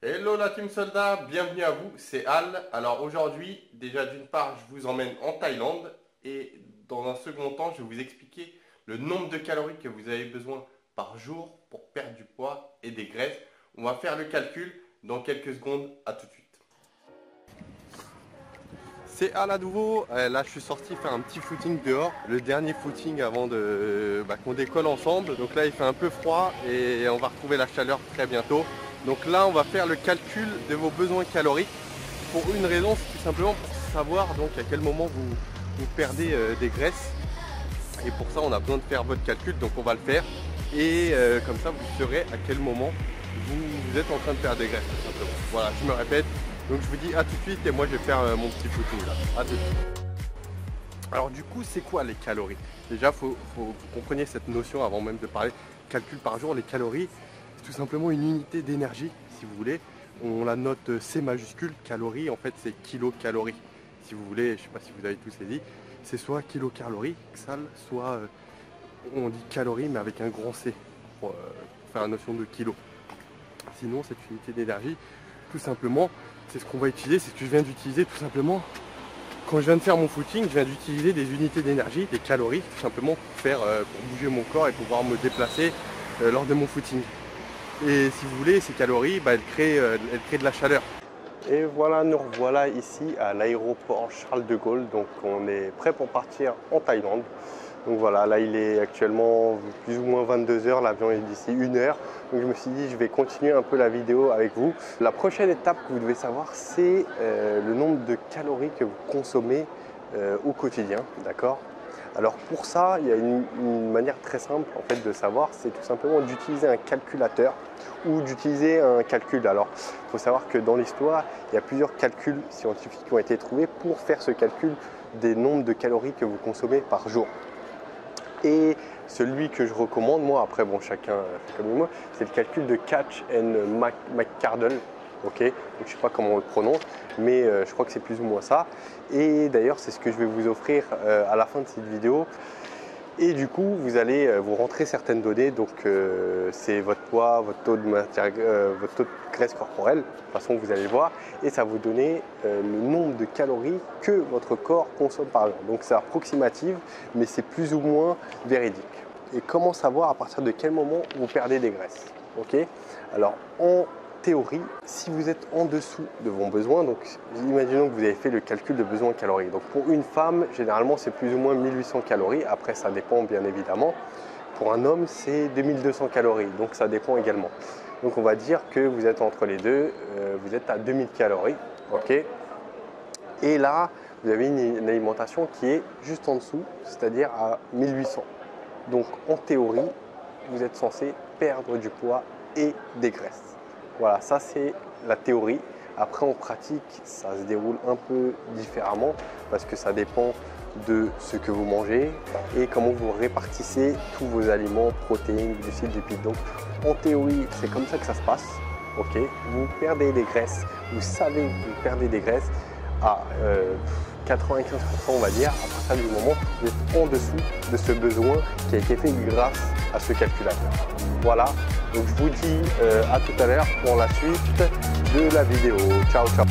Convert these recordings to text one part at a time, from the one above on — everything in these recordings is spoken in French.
Hello la team soldat, bienvenue à vous, c'est Al. Alors aujourd'hui, déjà d'une part, je vous emmène en Thaïlande et dans un second temps, je vais vous expliquer le nombre de calories que vous avez besoin par jour pour perdre du poids et des graisses. On va faire le calcul dans quelques secondes, à tout de suite. C'est Al à nouveau, là je suis sorti faire un petit footing dehors, le dernier footing avant qu'on décolle ensemble. Donc là il fait un peu froid et on va retrouver la chaleur très bientôt. Donc là on va faire le calcul de vos besoins caloriques. Pour une raison, c'est tout simplement pour savoir donc à quel moment vous perdez des graisses. Et pour ça on a besoin de faire votre calcul, donc on va le faire. Et comme ça vous saurez à quel moment vous êtes en train de perdre des graisses tout simplement. Voilà, je me répète. Donc je vous dis à tout de suite et moi je vais faire mon petit footing là. À tout de suite. Alors du coup c'est quoi les calories? Déjà faut que vous compreniez cette notion avant même de parler calcul par jour. Les calories c'est tout simplement une unité d'énergie si vous voulez. On la note C majuscule, calories en fait c'est kilocalories. Si vous voulez, je ne sais pas si vous avez tous saisi, c'est soit kilocalories, xal, soit on dit calories mais avec un grand C pour faire la notion de kilo. Sinon cette unité d'énergie tout simplement c'est ce qu'on va utiliser, c'est ce que je viens d'utiliser tout simplement. Quand je viens de faire mon footing, je viens d'utiliser des unités d'énergie, des calories, tout simplement pour bouger mon corps et pouvoir me déplacer lors de mon footing. Et si vous voulez, ces calories, elles créent de la chaleur. Et voilà, nous revoilà ici à l'aéroport Charles de Gaulle. Donc on est prêt pour partir en Thaïlande. Donc voilà, là il est actuellement plus ou moins 22 h, l'avion est d'ici 1 heure. Donc je me suis dit je vais continuer un peu la vidéo avec vous. La prochaine étape que vous devez savoir c'est le nombre de calories que vous consommez au quotidien, d'accord? Alors pour ça, il y a une manière très simple en fait de savoir, c'est tout simplement d'utiliser un calculateur ou d'utiliser un calcul. Alors il faut savoir que dans l'histoire, il y a plusieurs calculs scientifiques qui ont été trouvés pour faire ce calcul des nombres de calories que vous consommez par jour. Et celui que je recommande, moi, après, bon, chacun fait comme moi, c'est le calcul de Katch and McCardle. Ok, donc, je ne sais pas comment on le prononce, mais je crois que c'est plus ou moins ça. Et d'ailleurs, c'est ce que je vais vous offrir à la fin de cette vidéo. Et du coup, vous allez vous rentrer certaines données, donc c'est votre poids, votre taux de graisse corporelle, de toute façon vous allez le voir, et ça va vous donner le nombre de calories que votre corps consomme par jour. Donc c'est approximatif, mais c'est plus ou moins véridique. Et comment savoir à partir de quel moment vous perdez des graisses? Ok. Alors en théorie, si vous êtes en dessous de vos besoins, donc imaginons que vous avez fait le calcul de besoins caloriques. Donc pour une femme, généralement c'est plus ou moins 1800 calories. Après ça dépend bien évidemment. Pour un homme, c'est 2200 calories. Donc ça dépend également. Donc on va dire que vous êtes entre les deux, vous êtes à 2000 calories. Ok. Et là, vous avez une alimentation qui est juste en dessous, c'est-à-dire à 1800. Donc en théorie, vous êtes censé perdre du poids et des graisses. Voilà, ça c'est la théorie. Après en pratique, ça se déroule un peu différemment parce que ça dépend de ce que vous mangez et comment vous répartissez tous vos aliments, protéines, glucides, lipides. Donc en théorie, c'est comme ça que ça se passe. Ok, vous perdez des graisses, vous savez que vous perdez des graisses à 95% on va dire, à partir du moment où vous êtes en dessous de ce besoin qui a été fait grâce à ce calculateur. Voilà, donc je vous dis à tout à l'heure pour la suite de la vidéo. Ciao, ciao.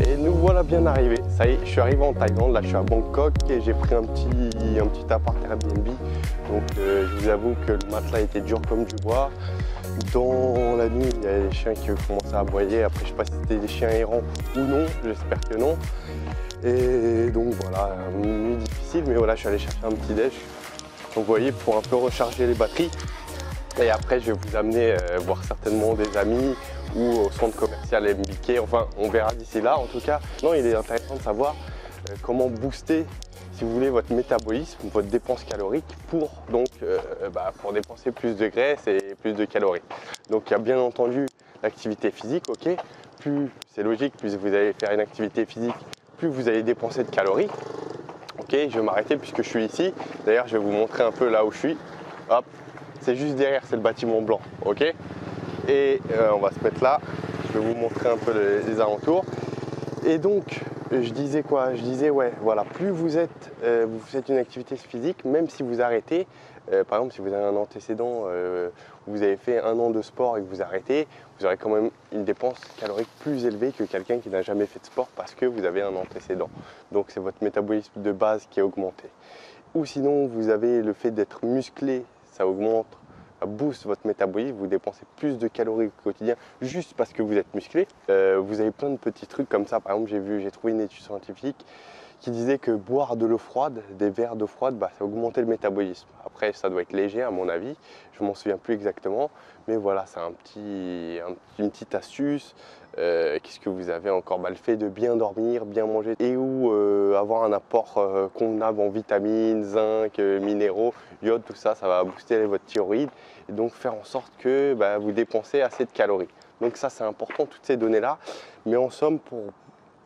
Et nous voilà bien arrivés. Ça y est, je suis arrivé en Thaïlande. Là, je suis à Bangkok et j'ai pris un petit appart Airbnb. Donc, je vous avoue que le matelas était dur comme du bois. Dans la nuit, il y a des chiens qui commençaient à aboyer. Après, je ne sais pas si c'était des chiens errants ou non. J'espère que non. Et donc voilà, une nuit difficile. Mais voilà, je suis allé chercher un petit déj. Donc, vous voyez, pour un peu recharger les batteries. Et après, je vais vous amener voir certainement des amis ou au centre commercial MBK. Enfin, on verra d'ici là. En tout cas, non, il est intéressant de savoir comment booster, si vous voulez, votre métabolisme, votre dépense calorique pour pour dépenser plus de graisse et plus de calories. Donc, il y a bien entendu l'activité physique. Ok, plus c'est logique, plus vous allez faire une activité physique, plus vous allez dépenser de calories. Ok, je vais m'arrêter puisque je suis ici. D'ailleurs, je vais vous montrer un peu là où je suis. Hop, c'est juste derrière, c'est le bâtiment blanc, ok. Et on va se mettre là, je vais vous montrer un peu les alentours. Et donc, je disais quoi? Je disais, ouais, voilà, plus vous faites une activité physique, même si vous arrêtez, par exemple, si vous avez un antécédent, vous avez fait 1 an de sport et que vous arrêtez, vous aurez quand même une dépense calorique plus élevée que quelqu'un qui n'a jamais fait de sport parce que vous avez un antécédent. Donc, c'est votre métabolisme de base qui est augmenté. Ou sinon, vous avez le fait d'être musclé, ça augmente, ça booste votre métabolisme, vous dépensez plus de calories au quotidien juste parce que vous êtes musclé. Vous avez plein de petits trucs comme ça. Par exemple, j'ai trouvé une étude scientifique qui disait que boire de l'eau froide, des verres d'eau froide, ça augmentait le métabolisme. Après, ça doit être léger à mon avis, je m'en souviens plus exactement, mais voilà, c'est une petite astuce. Qu'est-ce que vous avez encore? Le fait de bien dormir, bien manger et ou avoir un apport convenable en vitamines, zinc, minéraux, iode, tout ça, ça va booster votre thyroïde et donc faire en sorte que vous dépensez assez de calories. Donc ça, c'est important, toutes ces données-là, mais en somme, pour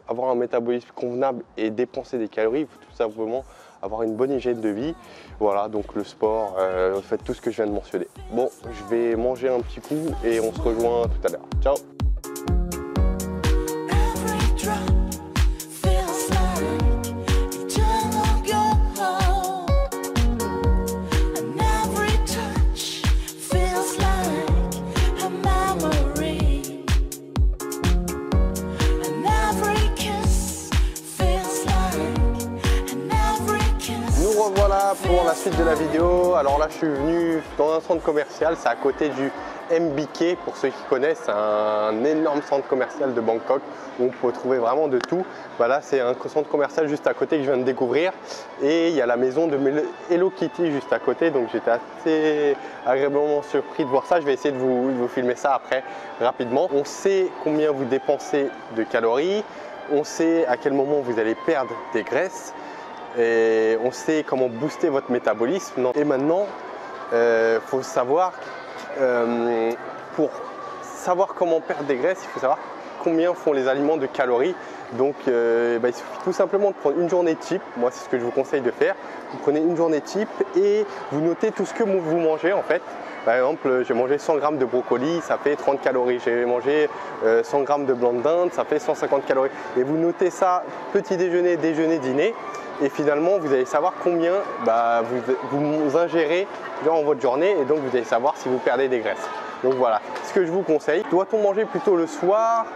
avoir un métabolisme convenable et dépenser des calories, il faut tout simplement avoir une bonne hygiène de vie. Voilà, donc le sport, faites tout ce que je viens de mentionner. Bon, je vais manger un petit coup et on se rejoint tout à l'heure. Ciao! Voilà pour la suite de la vidéo. Alors là, je suis venu dans un centre commercial, c'est à côté du MBK, pour ceux qui connaissent, c'est un énorme centre commercial de Bangkok où on peut trouver vraiment de tout. Là, c'est un centre commercial juste à côté que je viens de découvrir et il y a la maison de Hello Kitty juste à côté, donc j'étais assez agréablement surpris de voir ça. Je vais essayer de vous filmer ça après rapidement. On sait combien vous dépensez de calories, on sait à quel moment vous allez perdre des graisses. Et on sait comment booster votre métabolisme. Et maintenant, faut savoir, pour savoir comment perdre des graisses, il faut savoir combien font les aliments de calories. Donc il suffit tout simplement de prendre une journée type. Moi, c'est ce que je vous conseille de faire. Vous prenez une journée type et vous notez tout ce que vous mangez en fait. Par exemple, j'ai mangé 100 g de brocoli, ça fait 30 calories. J'ai mangé 100 g de blanc de dinde, ça fait 150 calories. Et vous notez ça petit déjeuner, déjeuner, dîner. Et finalement, vous allez savoir combien vous ingérez durant votre journée et donc vous allez savoir si vous perdez des graisses. Donc voilà, ce que je vous conseille. Doit-on manger plutôt le soir,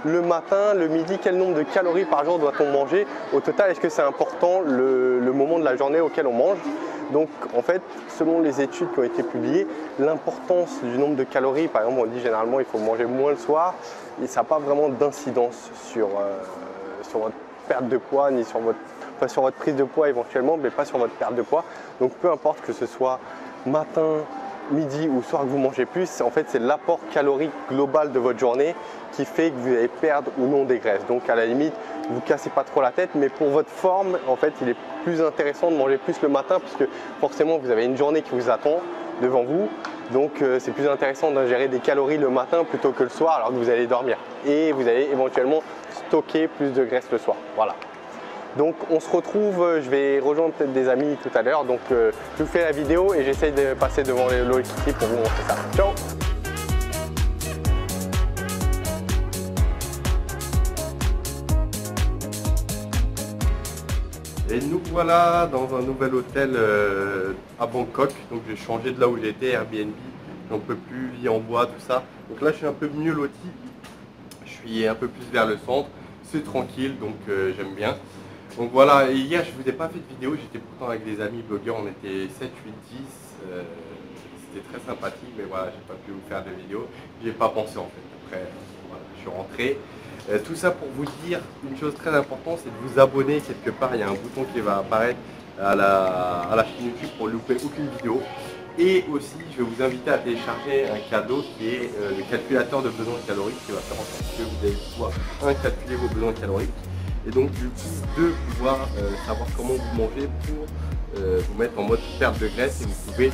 le matin, le midi? Quel nombre de calories par jour doit-on manger? Au total, est-ce que c'est important le moment de la journée auquel on mange? Donc en fait, selon les études qui ont été publiées, l'importance du nombre de calories, par exemple on dit généralement il faut manger moins le soir, et ça n'a pas vraiment d'incidence sur votre perte de poids ni sur votre prise de poids éventuellement, mais pas sur votre perte de poids. Donc peu importe que ce soit matin, midi ou soir que vous mangez plus, en fait c'est l'apport calorique global de votre journée qui fait que vous allez perdre ou non des graisses. Donc à la limite, vous cassez pas trop la tête, mais pour votre forme, en fait il est plus intéressant de manger plus le matin parce que forcément vous avez une journée qui vous attend devant vous. Donc c'est plus intéressant d'ingérer des calories le matin plutôt que le soir alors que vous allez dormir. Et vous allez éventuellement stocker plus de graisse le soir. Voilà. Donc on se retrouve, je vais rejoindre peut-être des amis tout à l'heure. Donc je vous fais la vidéo et j'essaye de passer devant les Hello Kitty pour vous montrer ça. Ciao! Et nous voilà dans un nouvel hôtel à Bangkok. Donc j'ai changé de là où j'étais, Airbnb. J'en peux plus, vie en bois, tout ça. Donc là je suis un peu mieux loti. Je suis un peu plus vers le centre. C'est tranquille, donc j'aime bien. Donc voilà, et hier je ne vous ai pas fait de vidéo, j'étais pourtant avec des amis blogueurs, on était 7, 8, 10. C'était très sympathique, mais voilà, j'ai pas pu vous faire de vidéo. J'ai pas pensé en fait. Après, voilà, je suis rentré. Tout ça pour vous dire une chose très importante, c'est de vous abonner quelque part. Il y a un bouton qui va apparaître à la chaîne YouTube pour ne louper aucune vidéo. Et aussi, je vais vous inviter à télécharger un cadeau qui est le calculateur de besoins caloriques qui va faire en sorte que vous allez pouvoir calculer vos besoins caloriques. Et donc du coup de pouvoir savoir comment vous mangez pour vous mettre en mode perte de graisse et vous pouvez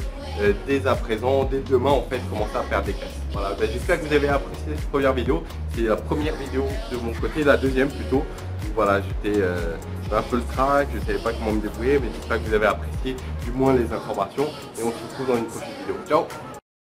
dès à présent, dès demain en fait commencer à perdre des graisses. Voilà, j'espère que vous avez apprécié cette première vidéo. C'est la première vidéo de mon côté, la deuxième plutôt. Donc, voilà, un peu le track, je ne savais pas comment me débrouiller, mais j'espère que vous avez apprécié du moins les informations et on se retrouve dans une prochaine vidéo. Ciao!